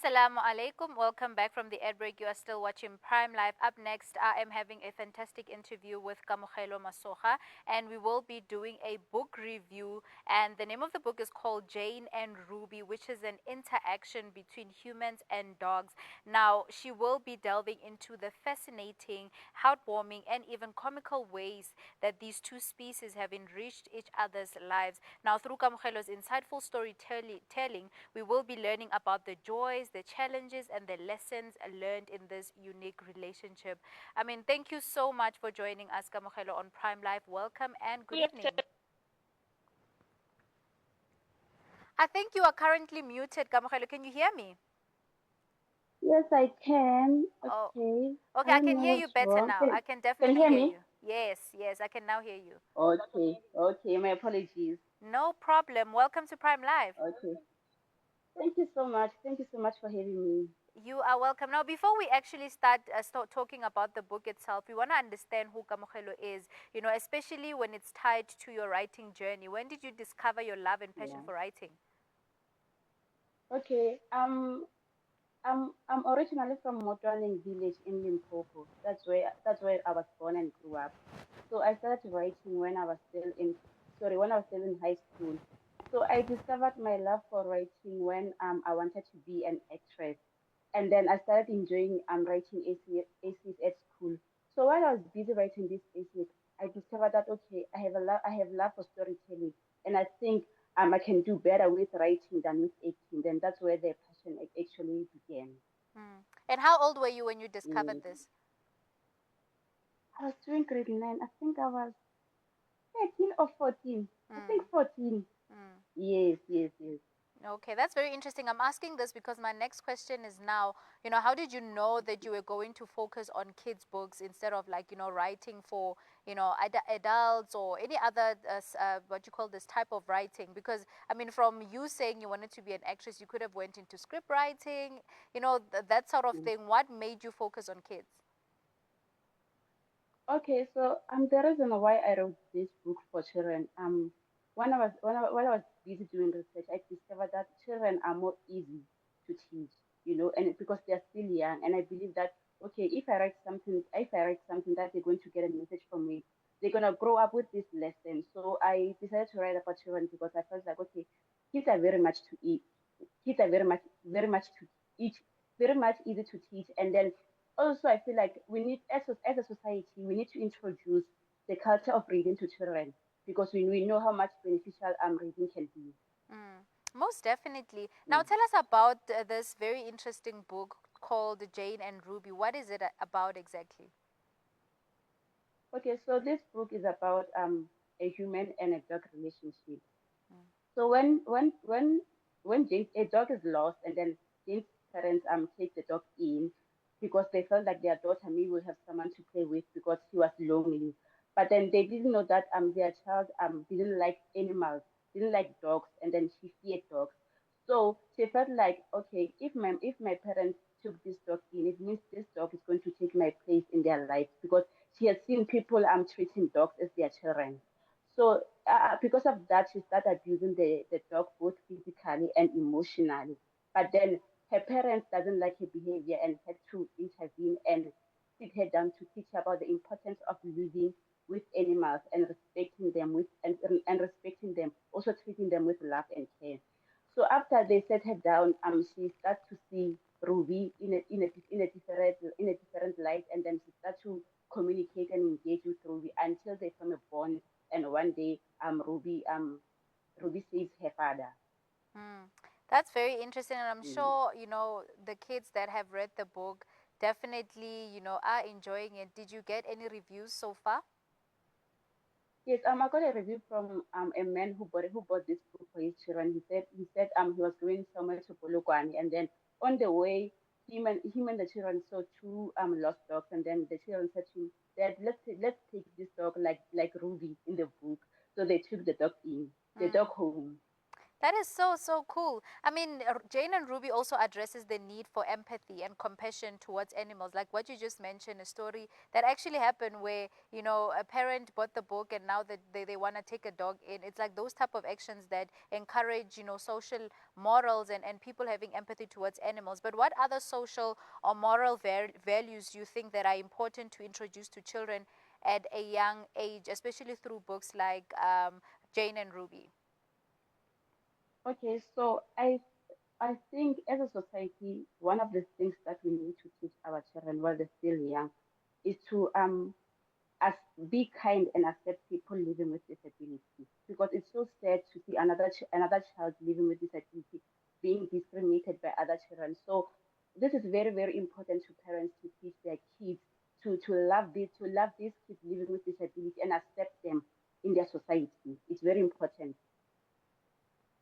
Assalamu alaikum. Welcome back from the ad break. You are still watching Prime Live. Up next, I am having a fantastic interview with Kamogelo Masoga, and we will be doing a book review. And the name of the book is called Jane and Ruby, which is an interaction between humans and dogs. Now, she will be delving into the fascinating, heartwarming, and even comical ways that these two species have enriched each other's lives. Now, through Kamogelo's insightful storytelling, we will be learning about the joys, the challenges, and the lessons learned in this unique relationship. I mean, thank you so much for joining us, Kamogelo, on Prime Live. Welcome and good evening. I think you are currently muted, Kamogelo. Can you hear me? Yes, I can. Oh, Okay. okay. I I don't can know hear you what's better wrong. now. I can Can you definitely hear hear me? you. Yes, yes, I can now hear you. Okay. Okay. My apologies. No problem. Welcome to Prime Live. Okay. Thank you so much. Thank you so much for having me. You are welcome. Now, before we actually start talking about the book itself, we want to understand who Kamogelo is, especially when it's tied to your writing journey. When did you discover your love and passion Yeah. for writing? Okay. I'm originally from Motwaning village in Limpopo. That's where I was born and grew up. So I started writing when I was still in high school. So I discovered my love for writing when I wanted to be an actress. And then I started enjoying writing essays at school. So while I was busy writing these essays, I discovered that okay, I have love for storytelling, and I think I can do better with writing than with acting. Then that's where the passion actually began. Hmm. And how old were you when you discovered Yes. this? I was doing grade 9. I think I was 13 or 14. I think Hmm. 14. Hmm. Yes, yes, yes. Okay, that's very interesting. I'm asking this because my next question is now, how did you know that you were going to focus on kids' books instead of like, writing for, adults or any other, what you call this type of writing? Because, I mean, from you saying you wanted to be an actress, you could have went into script writing, that sort of Mm. thing. What made you focus on kids? Okay, so the reason why I wrote this book for children, while I was busy doing research, I discovered that children are more easy to teach, and because they're still young, and I believe that okay, if I write something that they're going to get a message from it, they're gonna grow up with this lesson. So I decided to write about children because I felt like okay, kids are very much to eat, kids are very much to eat, very much easy to teach, and then also I feel like we need as a society we need to introduce the culture of reading to children because we know how much beneficial reading can be. Mm, most definitely. Now, Mm. tell us about this very interesting book called Jane and Ruby. What is it about exactly? Okay, so this book is about a human and a dog relationship. Mm, So when a dog is lost and then Jane's parents take the dog in because they felt like their daughter maybe will have someone to play with because she was lonely. But then they didn't know that their child didn't like animals, didn't like dogs, and then she feared dogs. So she felt like okay, if my parents took this dog in, it means this dog is going to take my place in their life because she has seen people treating dogs as their children. So because of that, she started abusing the dog both physically and emotionally. But then her parents doesn't like her behavior and had to intervene and sit her down to teach her about the importance of living with animals and respecting them and respecting them, also treating them with love and care. So after they set her down, she started to see Ruby in a different light, and then she started to communicate and engage with Ruby until they form a bond. And one day, Ruby saves her father. mm. That's very interesting, and I'm Mm. sure the kids that have read the book definitely are enjoying it. Did you get any reviews so far? Yes, I got a review from a man who bought this book for his children. He said he was going somewhere to Polokwane, and then on the way, him and the children saw two lost dogs, and then the children said to him, "Dad, let's take this dog like Ruby in the book." So they took the dog Mm. home. That is so so cool. I mean, Jane and Ruby also addresses the need for empathy and compassion towards animals, like what you just mentioned, a story that actually happened where a parent bought the book and now that they want to take a dog in. It's like those type of actions that encourage social morals and people having empathy towards animals. But what other social or moral values do you think that are important to introduce to children at a young age, especially through books like Jane and Ruby? Okay, so I think as a society, one of the things that we need to teach our children while they're still young is to as be kind and accept people living with disability, because it's so sad to see another child living with disability being discriminated by other children. So this is very, very important to parents to teach their kids to love these kids living with disability and accept them in their society. It's very important.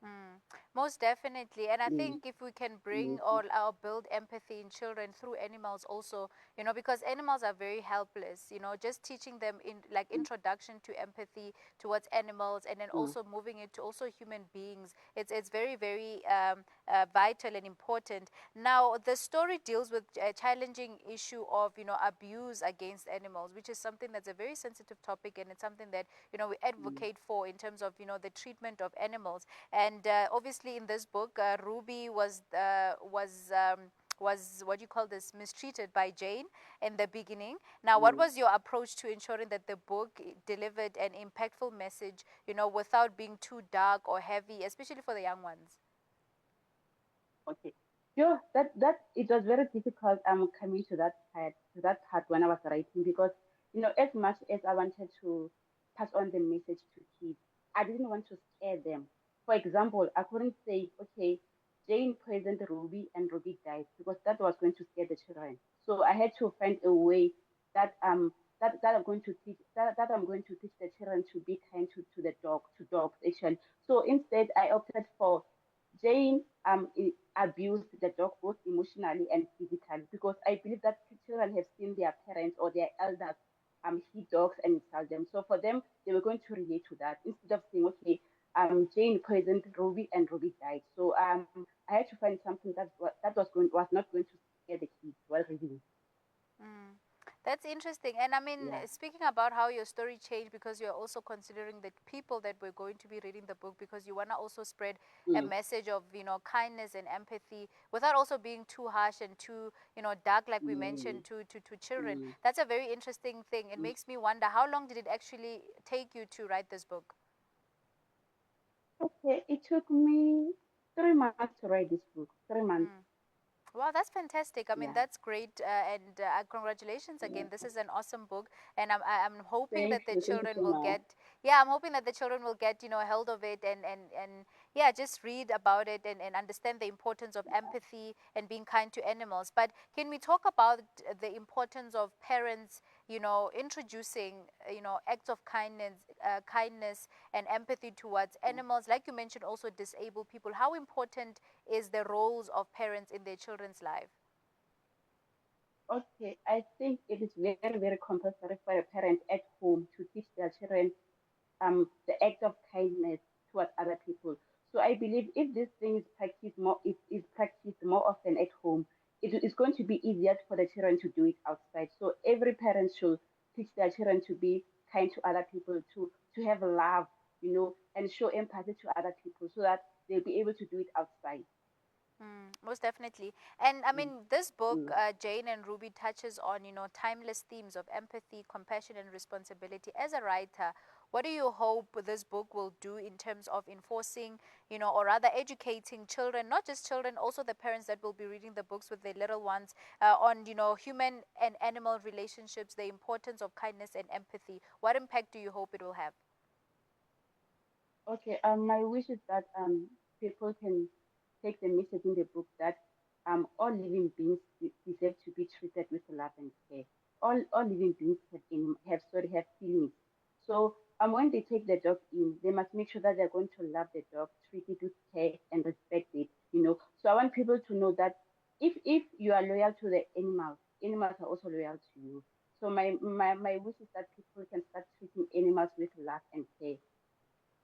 Mm, most definitely. And I Mm, think if we can bring yes, or build empathy in children through animals also, because animals are very helpless, just teaching them in like mm, introduction to empathy towards animals and then mm, also moving it to also human beings. It's very, very vital and important. Now, the story deals with a challenging issue of, abuse against animals, which is something that's a very sensitive topic and it's something that, we mm, advocate for in terms of, the treatment of animals. And obviously, in this book, Ruby was what you call this mistreated by Jane in the beginning. Now, what mm. was your approach to ensuring that the book delivered an impactful message, without being too dark or heavy, especially for the young ones? Okay. Sure, that it was very difficult coming to that part when I was writing, because as much as I wanted to pass on the message to kids, I didn't want to scare them. For example, I couldn't say, okay, Jane poisoned Ruby and Ruby died, because that was going to scare the children. So I had to find a way that that I'm going to teach the children to be kind to the dog to dogs actually. So instead I opted for Jane abused the dog both emotionally and physically, because I believe that children have seen their parents or their elders hit dogs and insult them. So for them, they were going to relate to that instead of saying, okay, Jane poisoned Ruby and Ruby died. So I had to find something that was not going to scare the kids while reading. Mm. That's interesting. And I mean, Yeah. speaking about how your story changed because you're also considering the people that were going to be reading the book because you want to also spread a Mm, message of, kindness and empathy without also being too harsh and too, dark, like we mm, mentioned, to children. mm, That's a very interesting thing. It mm. makes me wonder how long did it actually take you to write this book? Okay, it took me 3 months to write this book. 3 months. Mm. Wow, that's fantastic. I mean, Yeah. that's great. And congratulations again. Yeah. This is an awesome book. And I'm hoping Thank that the you. Thank you children so will much. get, yeah, I'm hoping that the children will get, a hold of it and yeah, just read about it and understand the importance of empathy and being kind to animals. But can we talk about the importance of parents, introducing, acts of kindness and empathy towards Yeah. animals? Like you mentioned, also disabled people. How important is the roles of parents in their children's life? Okay, I think it is very, very compulsory for a parent at home to teach their children the act of kindness towards other people. So I believe if this thing is practiced more often at home, it is going to be easier for the children to do it outside. So every parent should teach their children to be kind to other people, to have love, and show empathy to other people, so that they'll be able to do it outside. Mm, most definitely. And I Mm, mean, this book, mm. Jane and Ruby, touches on, timeless themes of empathy, compassion, and responsibility. As a writer, what do you hope this book will do in terms of enforcing, or rather educating children, not just children, also the parents that will be reading the books with their little ones, on, human and animal relationships, the importance of kindness and empathy? What impact do you hope it will have? Okay, my wish is that people can take the message in the book that all living beings deserve to be treated with love and care. All living beings have feelings. So when they take the dog in, they must make sure that they're going to love the dog, treat it with care and respect it. So I want people to know that if you are loyal to the animals, animals are also loyal to you. So my wish is that people can start treating animals with love and care.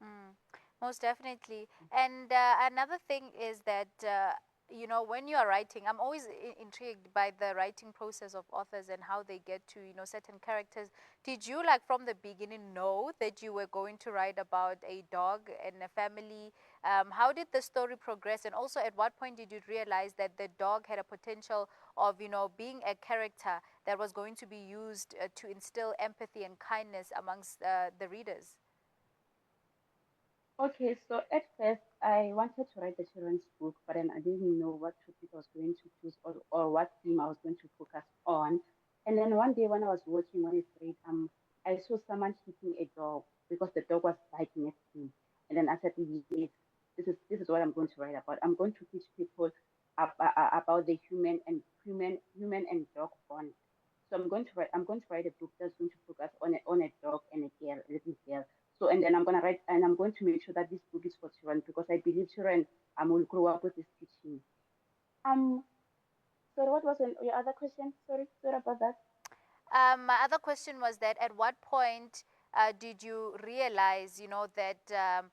Mm. Most definitely. And another thing is that, when you are writing, I'm always intrigued by the writing process of authors and how they get to, certain characters. Did you, like, from the beginning know that you were going to write about a dog and a family? How did the story progress? And also, at what point did you realize that the dog had a potential of, being a character that was going to be used to instill empathy and kindness amongst the readers? Okay, so at first I wanted to write a children's book, but then I didn't know what topic I was going to choose or what theme I was going to focus on. And then one day when I was watching on a street, I saw someone hitting a dog because the dog was biting at him. And then I said, yes, this is what I'm going to write about. I'm going to teach people about the human and dog bond. So I'm going to write a book that's going to focus on a dog and a girl, a little girl. So and then I'm going to make sure that this book is for children because I believe children will grow up with this teaching. Um sorry, what was your other question? Sorry about that. My other question was that at what point did you realize, that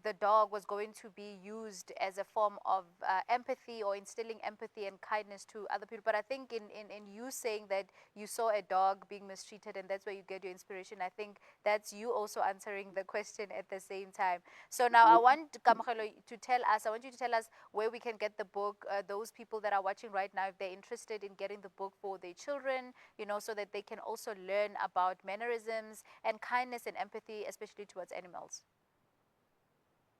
the dog was going to be used as a form of empathy or instilling empathy and kindness to other people. But I think in you saying that you saw a dog being mistreated and that's where you get your inspiration, I think that's you also answering the question at the same time. So now I Yes. want Kamogelo to tell us, I want you to tell us where we can get the book, those people that are watching right now, if they're interested in getting the book for their children, so that they can also learn about mannerisms and kindness and empathy, especially towards animals.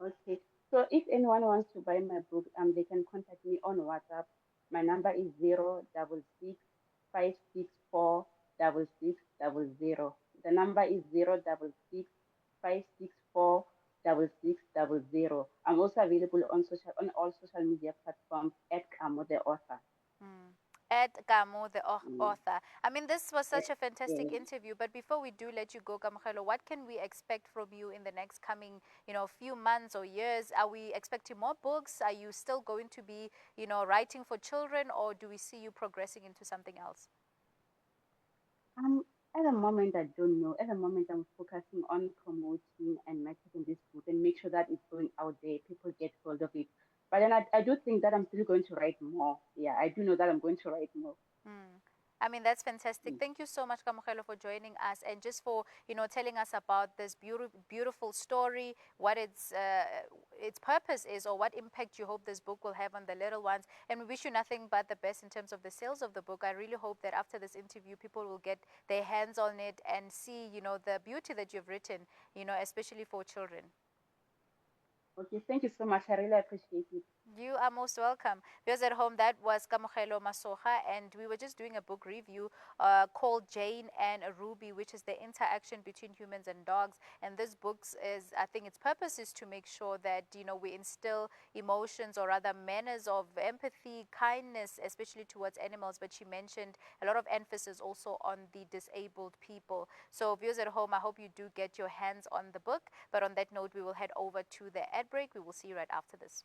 Okay. So if anyone wants to buy my book, they can contact me on WhatsApp. My number is 066 564 6600. The number is 066 564 6600. I'm also available on all social media platforms at Kamo the author. Mm. Ed Gamo, the Mm. author. I mean, this was Eh, such a fantastic eh, interview. But before we do let you go, Kamogelo, what can we expect from you in the next coming, few months or years? Are we expecting more books? Are you still going to be, writing for children, or do we see you progressing into something else? Um, at the moment, I don't know. At the moment, I'm focusing on promoting and marketing this book and make sure that it's going out there, people get hold of it. But then I do think that I'm still going to write more. Yeah, I do know that I'm going to write more. Mm. I mean, that's fantastic. Mm. Thank you so much, Kamogelo, for joining us and just for, telling us about this beautiful story, what its purpose is, or what impact you hope this book will have on the little ones. And we wish you nothing but the best in terms of the sales of the book. I really hope that after this interview, people will get their hands on it and see, the beauty that you've written, especially for children. Okay, thank you so much. I really appreciate it. You are most welcome. Viewers at home, that was Kamogelo Masoga, and we were just doing a book review called Jane and Ruby, which is the interaction between humans and dogs. And this book is, I think, its purpose is to make sure that we instill emotions, or rather manners of empathy, kindness, especially towards animals. But she mentioned a lot of emphasis also on the disabled people. So, viewers at home, I hope you do get your hands on the book. But on that note, we will head over to the ad break. We will see you right after this.